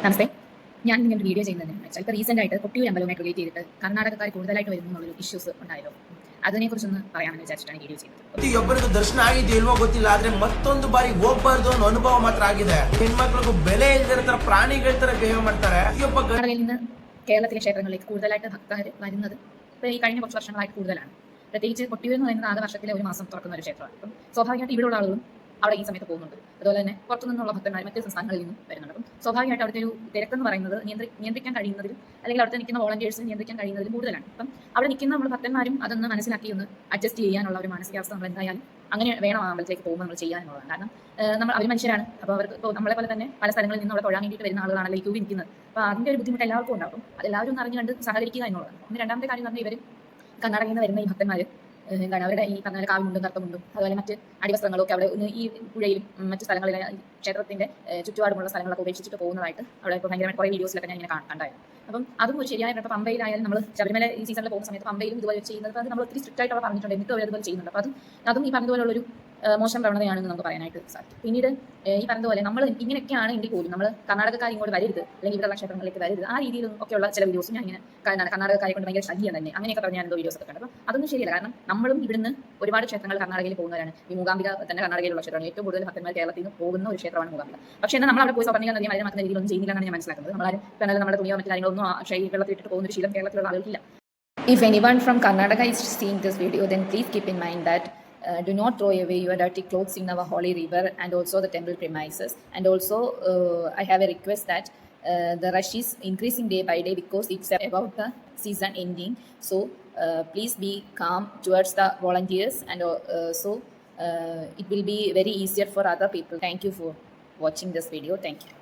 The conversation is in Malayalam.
നമസ്തേ. ഞാൻ ഇങ്ങനെ വീഡിയോ ചെയ്യുന്നതിന് വെച്ചാൽ ഇപ്പോൾ റീസെൻ്റ് ആയിട്ട് കൊട്ടിയൂർ അമ്പലവുമായിട്ട് റിലേറ്റ് ചെയ്തിട്ട് കർണാടകക്കാർ കൂടുതലായിട്ട് വരുന്നു എന്നുള്ളൊരു ഇഷ്യൂസ് ഉണ്ടായല്ലോ. അതിനെക്കുറിച്ചൊന്ന് പറയാമെന്ന് വിചാരിച്ചിട്ടാണ് വീഡിയോ ചെയ്യുന്നത്. ಪ್ರತಿಯೊಬ್ಬರಿಗೂ ದರ್ಶನ ಆಗಿದೆಯೋ ಇಲ್ವೋ ಗೊತ್ತಿಲ್ಲ, ಆದ್ರೆ ಮತ್ತೊಂದು ಬಾರಿ ಹೋಗ್ಬಾರ್ದು ಅನ್ನೋ ಅನುಭವ ಮಾತ್ರ ಆಗಿದೆ. ಹೆಣ್ಮಕ್ಳಿಗೂ ಬೆಲೆ ಇಲ್ದಿರೋ ತರ ಪ್ರಾಣಿಗಳ ತರ ಬಿಹೇವ್ ಮಾಡ್ತಾರೆ. കർണാടകയിൽ നിന്ന് കേരളത്തിലെ ക്ഷേത്രങ്ങളിലേക്ക് കൂടുതലായിട്ട് ഭക്തർ വരുന്നത് ഇപ്പോൾ ഈ കഴിഞ്ഞ കുറച്ച് വർഷങ്ങളായിട്ട് കൂടുതലാണ്. പ്രത്യേകിച്ച് കൊട്ടിയൂർ എന്ന് പറയുന്നത് ആദ്യ വർഷത്തിലെ ഒരു മാസം തുറക്കുന്ന ഒരു ക്ഷേത്രമാണ്. അപ്പം സ്വാഭാവികമായിട്ട് ഇവിടെയുള്ള ആളുകളും അവിടെ ഈ സമയത്ത് പോകുന്നുണ്ട്. അതുപോലെ തന്നെ പുറത്തു നിന്നുള്ള ഭക്തന്മാർ മറ്റ് സംസ്ഥാനങ്ങളിൽ നിന്നും വരുന്നുണ്ട്. അപ്പം സ്വാഭാവികമായിട്ട് അവിടുത്തെ ഒരു തിരക്കെന്ന് പറയുന്നത് നിയന്ത്രിക്കാൻ കഴിയുന്നതിലും അല്ലെങ്കിൽ അവിടുത്തെ നിൽക്കുന്ന വോളണ്ടിയേഴ്സിന് നിയന്ത്രിക്കാൻ കഴിയുന്നതിലും കൂടുതലാണ്. അപ്പം അവിടെ നിൽക്കുന്ന നമ്മൾ ഭക്തന്മാരും അതൊന്ന് മനസ്സിലാക്കി ഒന്ന് അഡ്ജസ്റ്റ് ചെയ്യാനുള്ള ഒരു മാനസികാവസ്ഥ നമ്മൾ എന്തായാലും അങ്ങനെ വേണം അമ്പലത്തിലേക്ക് പോകുമ്പോൾ നമ്മൾ ചെയ്യാനുള്ളതാണ്. കാരണം നമ്മൾ അവർ മനുഷ്യരാണ്. അപ്പോൾ അവർക്ക് ഇപ്പോൾ നമ്മളെ പോലെ തന്നെ പല സ്ഥലങ്ങളിൽ നിന്ന് അവിടെ തൊഴാൻ വേണ്ടിയിട്ട് വരുന്ന ആളുകളാണല്ലോ ഈ ക്യൂ നിൽക്കുന്നത്. അപ്പോൾ അതിൻ്റെ ഒരു ബുദ്ധിമുട്ട് എല്ലാവർക്കും ഉണ്ടാകും. അതെല്ലാവരും ഒന്ന് അറിഞ്ഞ് കണ്ട് സഹകരിക്കുക എന്നുള്ളതാണ്. പിന്നെ രണ്ടാമത്തെ കാര്യം പറഞ്ഞാൽ ഇവർ കർണാടകയിൽ നിന്ന് വരുന്ന ഈ ഭക്തന്മാർ എന്താണ് അവരുടെ ഈ പറഞ്ഞ കാവുമുണ്ടും കറുത്തമുണ്ടും അതുപോലെ മറ്റ് അടിവസ്ത്രങ്ങളൊക്കെ അവിടെ ഈ പുഴയിലും മറ്റ് സ്ഥലങ്ങളിലെ ക്ഷേത്രത്തിന്റെ ചുറ്റുപാടുമുള്ള സ്ഥലങ്ങളൊക്കെ ഉപേക്ഷിച്ചിട്ട് പോകുന്നതായിട്ട് അവിടെ ഇപ്പോൾ ഭയങ്കരമായിട്ട് കുറേ വീഡിയോസിലൊക്കെ ഞാൻ ഇങ്ങനെ കണ്ടായിരുന്നു. അപ്പം അതും ഒരു ശരിയായ ഇപ്പോൾ പമ്പയിലായാലും നമ്മൾ ശബരിമല ഈ സീസണിൽ പോകുന്ന സമയത്ത് പമ്പയിലും ഇതുപോലെ ചെയ്യുന്നത് അത് നമ്മൾ ഒത്തിരി സ്ട്രിക്റ്റ് ആയിട്ട് അവിടെ പറഞ്ഞിട്ടുണ്ട്. എന്നിട്ട് അവർ അതുപോലെ ചെയ്യുന്നുണ്ട്. അപ്പോൾ അതും ഈ പറഞ്ഞതുപോലുള്ളൊരു മോശം പ്രവണതയാണെന്ന് നമുക്ക് പറയാനായിട്ട് സാധിക്കും. പിന്നീട് ഈ പറഞ്ഞതുപോലെ നമ്മൾ ഇങ്ങനെയൊക്കെയാണ് എങ്കിൽ പോലും നമ്മൾ കർണാടകക്കാർ ഇങ്ങോട്ട് വരരുത് അല്ലെങ്കിൽ ഇവിടെയുള്ള ക്ഷേത്രങ്ങളിലേക്ക് വരരുത് ആ രീതിയിലും ഒക്കെയുള്ള ചില വീഡിയോസ് ഞാൻ ഇങ്ങനെ കർണാടകക്കാരെ കൊണ്ട് ഭയങ്കര ശല്യം തന്നെ അങ്ങനെയൊക്കെ പറഞ്ഞ എന്തോ വീഡിയോസ് ഒക്കെ കണ്ടത്. അപ്പോൾ അതൊന്നും ശരിയല്ല. കാരണം നമ്മളും ഇവിടുന്ന് ഒരുപാട് ക്ഷേത്രങ്ങൾ കർണാടകയിൽ പോകുന്നവരാണ്. ഈ മൂകാംബിക തന്നെ കർണാടകയിലുള്ള ക്ഷേത്രമാണ്. ഏറ്റവും കൂടുതൽ ഭക്തന്മാർ കേരളത്തിൽ നിന്ന് പോകുന്ന ഒരു ക്ഷേത്രമാണ് മൂകാംബിക. പക്ഷേ എന്നാൽ നമ്മൾ അവിടെ പോയി സ്വർണ്ണിക നദിയെ മലിനമാക്കുന്ന രീതിയിലൊന്നും ചെയ്യുന്നില്ല എന്നാണ് ഞാൻ മനസ്സിലാക്കുന്നത്. നമ്മളാരും എന്നാൽ നമ്മുടെ തുണിയോ മറ്റു കാര്യങ്ങളൊന്നും വെള്ളത്തിൽ ഇട്ടിട്ട് പോകുന്ന ഒരു ശീലം കേരളത്തിലുള്ള ആളുകൾക്കില്ല. If anyone from Karnataka is seeing this video, then please keep in mind that do not throw away your dirty clothes in our holy river and also the temple premises. And also, I have a request that the rush is increasing day by day because it's about the season ending. So, please be calm towards the volunteers and so it will be very easier for other people. Thank you for watching this video. Thank you.